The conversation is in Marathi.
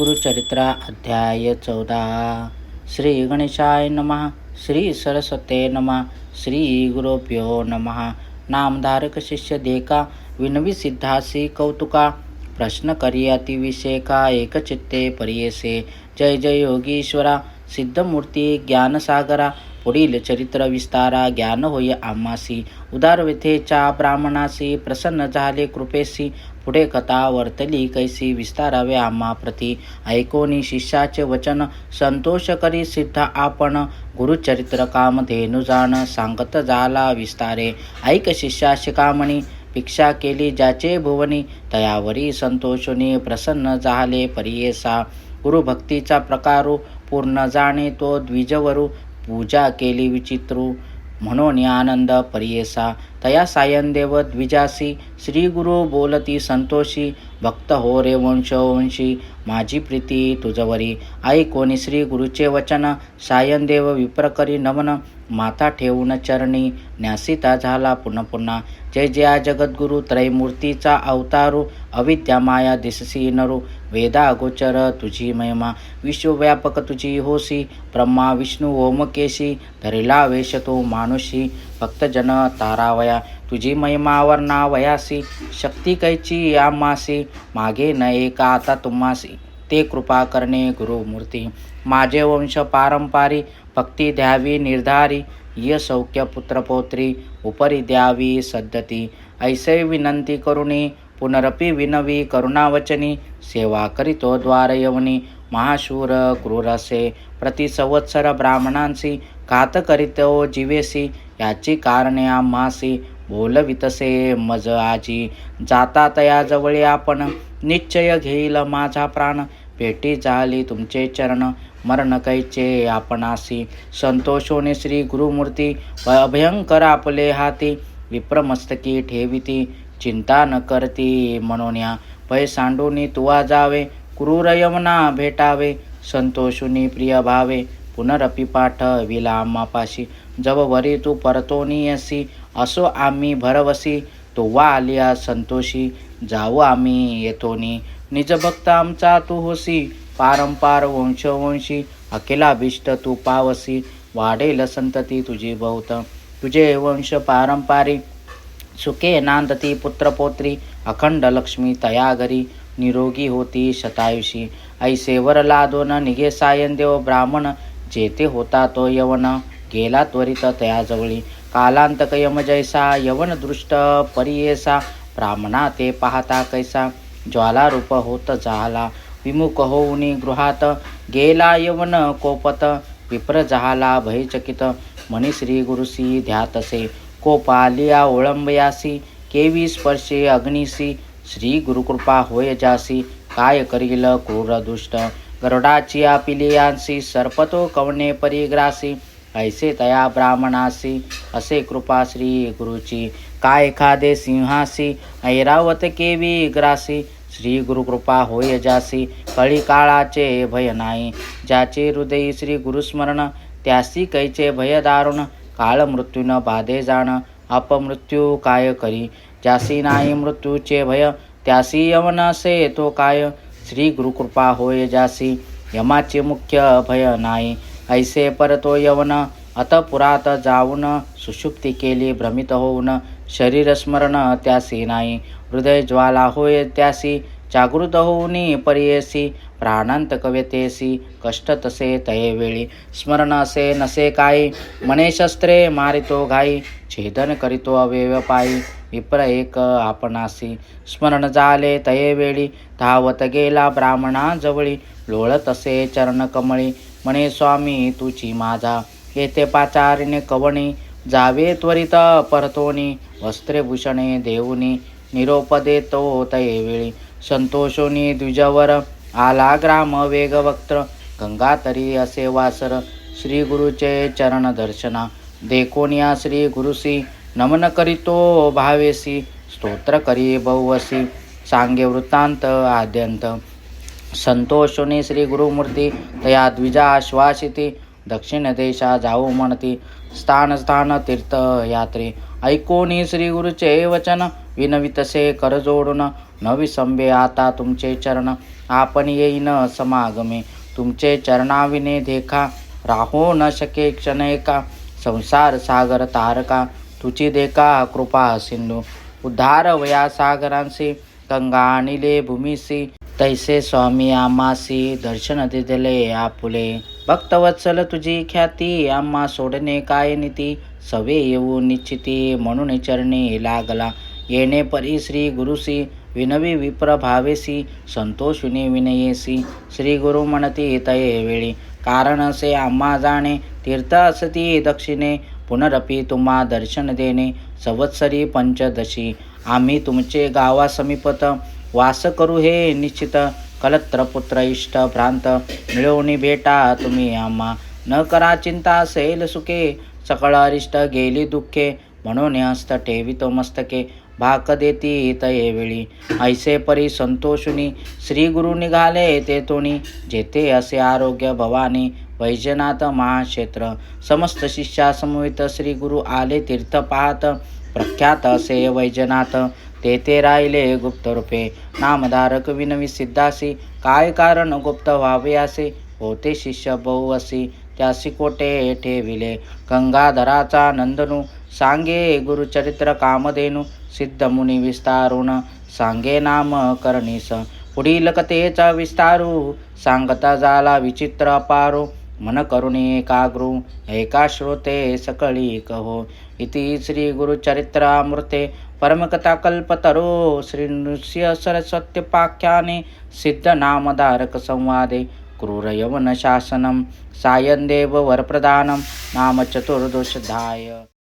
गुरुचरित्र अध्याय 14. श्री गणेशाय नमः. श्री सरस्वते नमः. श्री गुरुभ्यो नमः. नामधारक शिष्य देखा विनवी सिद्धासी कौतुका. प्रश्न करी अतिविषेका एकचित्ते परियेसे. जय जय योगीश्वरा सिद्धमूर्ती ज्ञानसागरा. पुढील चरित्र विस्तारा ज्ञान होय आम्हासी. उदार व्यथेच्या ब्राह्मणासी प्रसन्न झाले कृपेसी. पुढे कथा वर्तली कैसी विस्तारावे आम्हा प्रती. ऐकोनी शिष्याचे वचन संतोष करी सिद्ध आपण. गुरुचरित्र कामधेनु जाण सांगत झाला विस्तारे. ऐक शिष्या शिकामणी भिक्षा केली ज्याचे भुवनी. तयावरी संतोषुनी प्रसन्न झाले परियेसा. गुरुभक्तीचा प्रकारू पूर्ण जाणे तो द्विजवरू. पूजा केली विचित्रू म्हणून आनंद परियेसा. तया सायनदेव द्विजासी श्री गुरु बोलती संतोषी. भक्त हो रे वंशवंशी माझी प्रीती तुझवरी. ऐकोनी श्री गुरुचे वचन सायनदेव विप्रकरी नमन. माथा ठेवून चरणी न्यासिता झाला पुन्हा पुन्हा. जय जया जगद्गुरु त्रैमूर्तीचा अवतारू. अविद्या माया दिससी नरू. वेदा अगोचर तुझी महिमा विश्वव्यापक तुझी होसी. ब्रह्मा विष्णू ओमकेशी धरिला वेश तो मानुषी. भक्तजन तारावया तुझी महिमा वर्णावयासी. शक्ती कैची आम्हासी मागे न एका आता तुम्हासी. ते कृपा करणे गुरुमूर्ती माझे वंश पारंपारी. भक्ती द्यावी निर्धारी य सौख्य पुत्रपौत्री. उपरी द्यावी सद्गती ऐसे विनंती करुणी. पुनरपि विनवी करुणावचनी. सेवा करीतो द्वार यवनी. महाशूर क्रूरसे प्रति संवत्सर ब्राह्मणांसी. घात करीतो जीवेसी याची कारणे आम्हासी. बोलवितसे मज आजी जाता तया जवळी आपण. निश्चय घेईल माझा प्राण भेटी झाली तुमचे चरण. मरण कैचे आपणासी संतोषोने श्री गुरुमूर्ती. अभयंकर आपले हाती विप्रमस्तकी ठेविती. चिंता न करती मनोन्या भय सांडूनी तुवा जावे. क्रूर यमना भेटावे संतोषुनी प्रिय भावे. पुनरपि पाठविला आम्हापाशी जववरी तू परतोनी असी. असो आम्ही भरवसी तुवा आलिया संतोषी. जाऊ आम्ही येथोनी निजभक्त आमचा तू होसी. पारंपार वंशवंशी अखिलाभिष्ट तू पावसी. वाढेल संतती तुझी बहुत तुझे वंश पारंपारी. सुखे नांदती पुत्रपौत्री अखंड लक्ष्मी तया घरी. निरोगी होती शतायुषी ऐसे वर लादोन निघे सायनदेव ब्राह्मण. जेथे होता तो यवन गेला त्वरित तयाजवळी. कालांतक यम जैसा यवन दृष्ट परियेसा. ब्राह्मणा ते पाहता कैसा ज्वालारूप होत झाला. विमुख होऊनी गृहात गेला यवन कोपत. विप्र झाला भयचकित म्हणी श्री गुरुसी ध्यातसे. कोपालिया ओळंबयासी केवी स्पर्शे अग्निसी. श्री गुरुकृपा होय जासी काय करील क्रूर दुष्ट. गरुडाची पिलियांसी सर्पतो कवणे परिग्रासी. ऐसे तया ब्राह्मणासी असे कृपा श्री गुरुची. काय एखादे सिंहासी ऐरावत केवी ग्रासी. श्री गुरुकृपा होय जासी कळी काळाचे भय नाही. ज्याचे हृदयी श्री गुरुस्मरण त्यासी कैचे भय दारुण. काळ मृत्यून बाधे जाण अपमृत्यू काय करी. ज्यासी नाही मृत्यूचे भय त्यासी यमन असे तो काय. श्री गुरुकृपा होय जासी यमाचे मुख्य भय नाही. ऐसे परतो यवन अतपुरात जाऊन. सुषुप्ती केली भ्रमित होऊन शरीर स्मरण त्यासी नाही. हृदय ज्वाला होय त्यासी जागृत होऊनी परियेसी. प्राणांतक व्यतेसी कष्ट तसे तये वेळी. स्मरण असे नसे काही मने शस्त्रे मारितो घाई. छेदन करीतो अवयव पायी विप्र एक आपणासी. स्मरण झाले तये वेळी धावत गेला ब्राह्मणा जवळी. लोळत असे चरण कमळी म्हणे स्वामी तुची माझा. येथे पाचारिणे कवणी जावे त्वरित परतोनी. वस्त्रे भूषणे देऊनी निरोप देतो तये वेळी. संतोषोनी द्विजवर आला ग्राम वेगवक्त्र. गंगा तरी असे वासर श्री गुरुचे चरण दर्शना. देखोनिया श्री गुरुसी नमन करीतो भावेसी. स्तोत्र करी बहुवसी सांगे वृत्तांत आद्यंत. संतोषोनी श्री गुरुमूर्ती तया द्विजा आश्वासिती. दक्षिण देशा जाऊ म्हणती स्थान स्थान तीर्थ यात्री. ऐकोनी श्री गुरुचे वचन विनवितसे कर जोडून. न विसंबे आता तुमचे चरण आपण येईन समागमे. तुमचे चरणाविने देखा राहो न शके क्षण एका. संसार सागर तारका तुची देखा कृपा सिंधू. उद्धार वया सागरांसी गंगा आणिले भूमीसी. तैसे स्वामी आम्हासी दर्शन दिले आपुले. भक्तवत्सल तुझी ख्याती आम्हा सोडणे काय नीती. सवे येऊ निश्चिती म्हणून चरणी लागला. येणे परी श्री गुरुसी विनवी विप्र भावेसी. संतोषुनी विनयेसी श्री गुरु म्हणती तये वेळी. कारण असे आम्हा जाणे तीर्थ असती दक्षिणे. पुनरपी तुम्हा दर्शन देणे संवत्सरी पंचदशी. आम्ही तुमचे गावा समीपत वास करू हे निश्चित. कलत्र पुत्र इष्ट भ्रांत मिळवणी भेटा तुम्ही आम्हा. न करा चिंता असेल सुखे सकळ अरिष्ट गेली दुःखे. म्हणून हस्त ठेवितो मस्तके भाक देती तये वेळी. ऐसे परी संतोषुनी श्री गुरु निघाले तेतोनी. जेथे असे आरोग्य भवानी वैजनाथ महाक्षेत्र. समस्त शिष्या समवेत श्री गुरु आले तीर्थ पाहत. प्रख्यात असे वैजनाथ तेथे राहिले गुप्त रूपे. नामधारक विनवी सिद्धासी काय कारण गुप्त व्हावे असे. होते शिष्य बहु असी त्यासी कोटे ठेविले. गंगाधराचा नंदनू सांगे गुरुचरित्र कामधेनू. सिद्ध मुनी विस्तारून सांगे नाम करणीस. पुढील कथेचा विस्तारू सांगता झाला विचित्र अपारो. मन करुणी एकाग्रू ऐका श्रोते सकळी कहो. इति श्री गुरुचरित्रामृते परमकथा कल्पतरो. श्री नृसिंह सरस्वत्युपाख्याने सिद्ध नामधारक संवादे. क्रूर यवन शासनम सायंदेव वरप्रदानम नाम चतुर्दशाध्याय.